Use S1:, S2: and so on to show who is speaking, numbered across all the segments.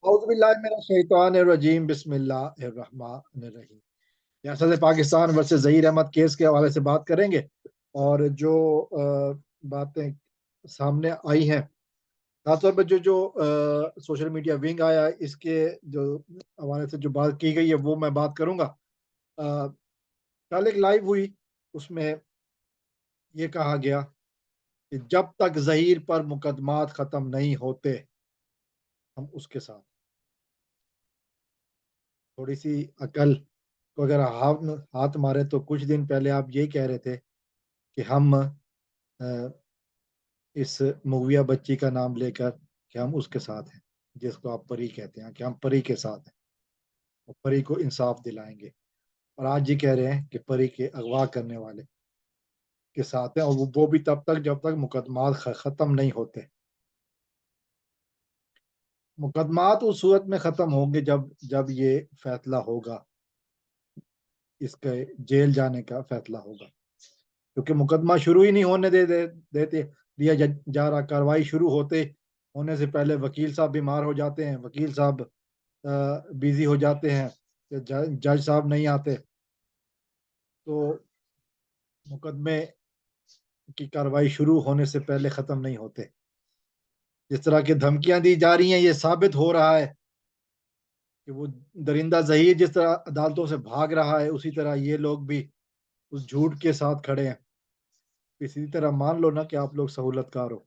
S1: اعوذ باللہ من الشیطان الرجیم بسم اللہ الرحمن الرحیم۔ ریاست پاکستان ورسز ظہیر احمد کیس کے حوالے سے بات کریں گے، اور جو باتیں سامنے آئی ہیں، خاص طور پہ جو سوشل میڈیا ونگ آیا ہے، اس کے جو حوالے سے جو بات کی گئی ہے وہ میں بات کروں گا۔ کل ایک لائیو ہوئی، اس میں یہ کہا گیا کہ جب تک ظہیر پر مقدمات ختم نہیں ہوتے ہم اس کے ساتھ۔ تھوڑی سی عقل کو اگر ہاتھ مارے تو کچھ دن پہلے آپ یہی کہہ رہے تھے کہ ہم اس مغویہ بچی کا نام لے کر کہ ہم اس کے ساتھ ہیں، جس کو آپ پری کہتے ہیں، کہ ہم پری کے ساتھ ہیں اور پری کو انصاف دلائیں گے، اور آج یہ کہہ رہے ہیں کہ پری کے اغوا کرنے والے کے ساتھ ہیں، اور وہ بھی تب تک جب تک مقدمات ختم نہیں ہوتے۔ مقدمات اس صورت میں ختم ہوں گے جب یہ فیصلہ ہوگا، اس کے جیل جانے کا فیصلہ ہوگا، کیونکہ مقدمہ شروع ہی نہیں ہونے دیا جا رہا۔ کاروائی شروع ہونے سے پہلے وکیل صاحب بیمار ہو جاتے ہیں، وکیل صاحب بیزی ہو جاتے ہیں، جج صاحب نہیں آتے، تو مقدمے کی کاروائی شروع ہونے سے پہلے ختم نہیں ہوتے۔ جس طرح کی دھمکیاں دی جا رہی ہیں، یہ ثابت ہو رہا ہے کہ وہ درندہ ظہیر جس طرح عدالتوں سے بھاگ رہا ہے، اسی طرح یہ لوگ بھی اس جھوٹ کے ساتھ کھڑے ہیں۔ اسی طرح مان لو نا کہ آپ لوگ سہولت کار ہو،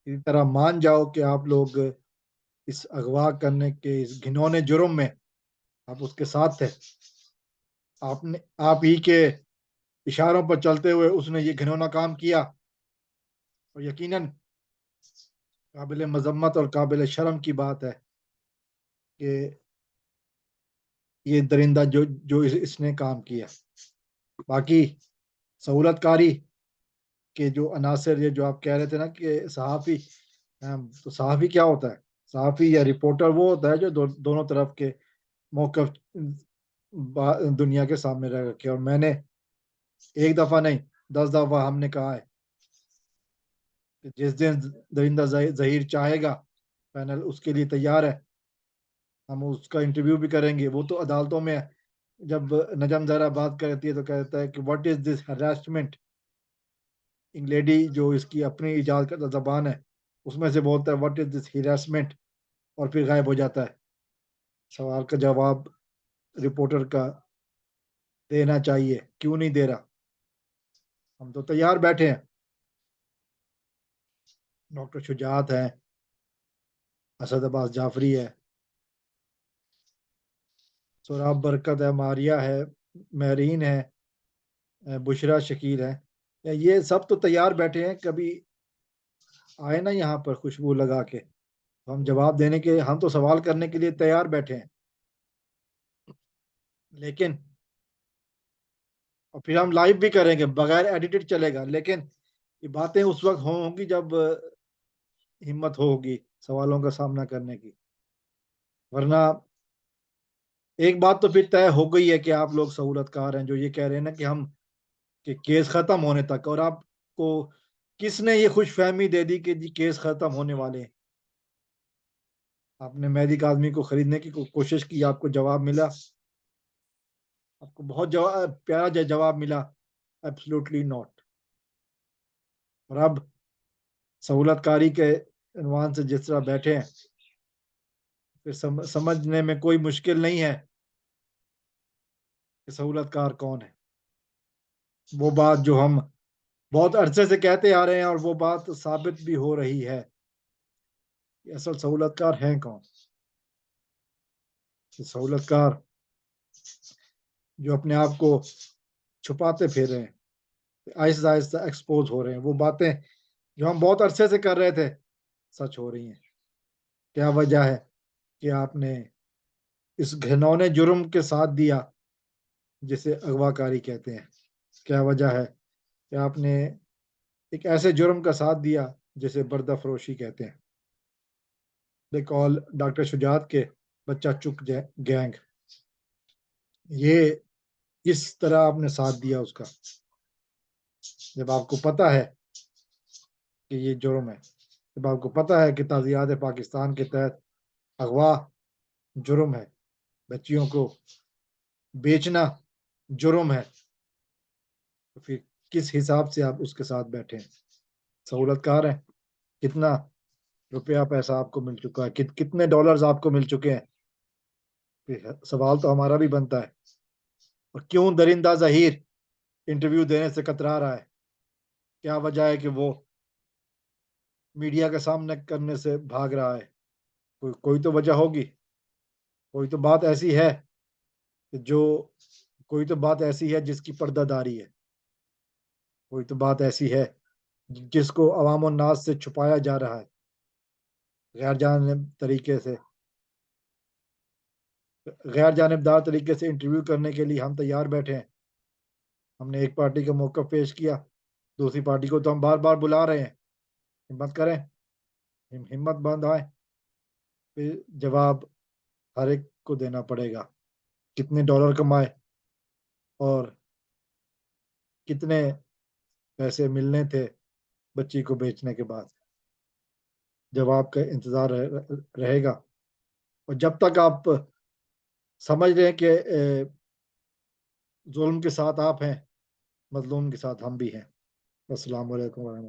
S1: اسی طرح مان جاؤ کہ آپ لوگ اس اغوا کرنے کے اس گھنونے جرم میں آپ اس کے ساتھ تھے۔ آپ ہی کے اشاروں پر چلتے ہوئے اس نے یہ گھنونا کام کیا، اور یقیناً قابل مذمت اور قابل شرم کی بات ہے کہ یہ درندہ جو اس نے کام کیا۔ باقی سہولت کاری کے جو عناصر، یہ جو آپ کہہ رہے تھے نا کہ صحافی، تو صحافی کیا ہوتا ہے؟ صحافی یا رپورٹر وہ ہوتا ہے جو دونوں طرف کے موقف دنیا کے سامنے رہ رکھے، اور میں نے ایک دفعہ نہیں 10 دفعہ ہم نے کہا ہے کہ جس دن درندہ ظہیر چاہے گا پینل اس کے لیے تیار ہے، ہم اس کا انٹرویو بھی کریں گے۔ وہ تو عدالتوں میں جب نجم زہرا بات کرتی ہے تو کہتا ہے کہ واٹ از دس ہراسمنٹ، انگلیڈی جو اس کی اپنی ایجاد کردہ زبان ہے اس میں سے بولتا ہے واٹ از دس ہراسمنٹ، اور پھر غائب ہو جاتا ہے۔ سوال کا جواب رپورٹر کا دینا چاہیے، کیوں نہیں دے رہا؟ ہم تو تیار بیٹھے ہیں۔ ڈاکٹر شجاعت ہے، اسد عباس جعفری ہے، سوراب برکت ہے، ماریہ ہے، مہرین ہے، بشرا شکیر ہے، یہ سب تو تیار بیٹھے ہیں۔ کبھی آئے نا یہاں پر خوشبو لگا کے، ہم جواب دینے کے، ہم تو سوال کرنے کے لیے تیار بیٹھے ہیں، لیکن اور پھر ہم لائیو بھی کریں گے، بغیر ایڈیٹڈ چلے گا، لیکن یہ باتیں اس وقت ہوں گی جب ہمت ہوگی سوالوں کا سامنا کرنے کی، ورنہ ایک بات تو پھر طے ہو گئی ہے کہ آپ لوگ سہولت کار ہیں، جو یہ کہہ رہے ہیں نا کہ ہم کہ کیس ختم ہونے تک، اور آپ کو کس نے یہ خوش فہمی دے دی کہ جی کیس ختم ہونے والے ہیں؟ آپ نے مہدی کاظمی کو خریدنے کی کوشش کی، آپ کو جواب ملا، آپ کو بہت پیارا جواب ملا، ایبسلوٹلی ناٹ۔ اور اب سہولت کاری کے عنوان سے جس طرح بیٹھے ہیں، پھر سمجھنے میں کوئی مشکل نہیں ہے کہ سہولت کار کون ہے۔ وہ بات جو ہم بہت عرصے سے کہتے آ رہے ہیں، اور وہ بات ثابت بھی ہو رہی ہے کہ اصل سہولت کار ہیں کون؟ سہولت کار جو اپنے آپ کو چھپاتے پھر رہے ہیں، آہستہ آہستہ ایکسپوز ہو رہے ہیں، وہ باتیں جو ہم بہت عرصے سے کر رہے تھے سچ ہو رہی ہیں۔ کیا وجہ ہے کہ آپ نے اس گھنونے جرم کے ساتھ دیا جسے اغوا کاری کہتے ہیں؟ کیا وجہ ہے کہ آپ نے ایک ایسے جرم کا ساتھ دیا جسے بردہ فروشی کہتے ہیں؟ دے کال ڈاکٹر شجاعت کے بچہ چک گینگ، یہ کس طرح آپ نے ساتھ دیا اس کا، جب آپ کو پتا ہے کہ یہ جرم ہے؟ جب آپ کو پتہ ہے کہ تعزیات پاکستان کے تحت اغوا جرم ہے، بچیوں کو بیچنا جرم ہے، تو پھر کس حساب سے آپ اس کے ساتھ بیٹھے ہیں؟ سہولت کار ہیں؟ کتنا روپیہ پیسہ آپ کو مل چکا ہے؟ کتنے ڈالرز آپ کو مل چکے ہیں؟ پھر سوال تو ہمارا بھی بنتا ہے، اور کیوں درندہ ظہیر انٹرویو دینے سے کترا رہا ہے؟ کیا وجہ ہے کہ وہ میڈیا کے سامنے کرنے سے بھاگ رہا ہے؟ کوئی تو وجہ ہوگی، کوئی تو بات ایسی ہے کوئی تو بات ایسی ہے جس کی پردہ داری ہے، کوئی تو بات ایسی ہے جس کو عوام الناس سے چھپایا جا رہا ہے غیر جانبدار طریقے سے انٹرویو کرنے کے لیے ہم تیار بیٹھے ہیں۔ ہم نے ایک پارٹی کا موقف پیش کیا، دوسری پارٹی کو تو ہم بار بار بلا رہے ہیں، ہمت کریں، ہمت بند آئے، پھر جواب ہر ایک کو دینا پڑے گا۔ کتنے ڈالر کمائے اور کتنے پیسے ملنے تھے بچی کو بیچنے کے بعد، جواب کا انتظار رہے گا۔ اور جب تک آپ سمجھ رہے ہیں کہ ظلم کے ساتھ آپ ہیں، مظلوم کے ساتھ ہم بھی ہیں۔ السلام علیکم ورحمۃ اللہ۔